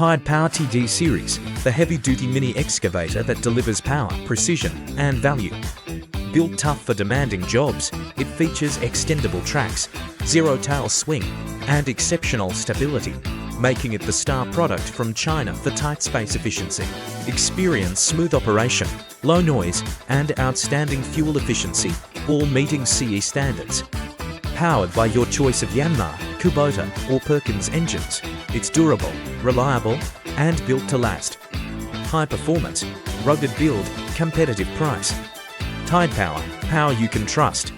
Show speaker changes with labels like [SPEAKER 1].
[SPEAKER 1] Tide Power TD series, the heavy-duty mini excavator that delivers power, precision, and value. Built tough for demanding jobs, it features extendable tracks, zero-tail swing, and exceptional stability, making it the star product from China for tight space efficiency. Experience smooth operation, low noise, and outstanding fuel efficiency, all meeting CE standards. Powered by your choice of Yanmar, Kubota, or Perkins engines, it's durable, reliable, and built to last. High performance, rugged build, competitive price. Tide Power, power you can trust.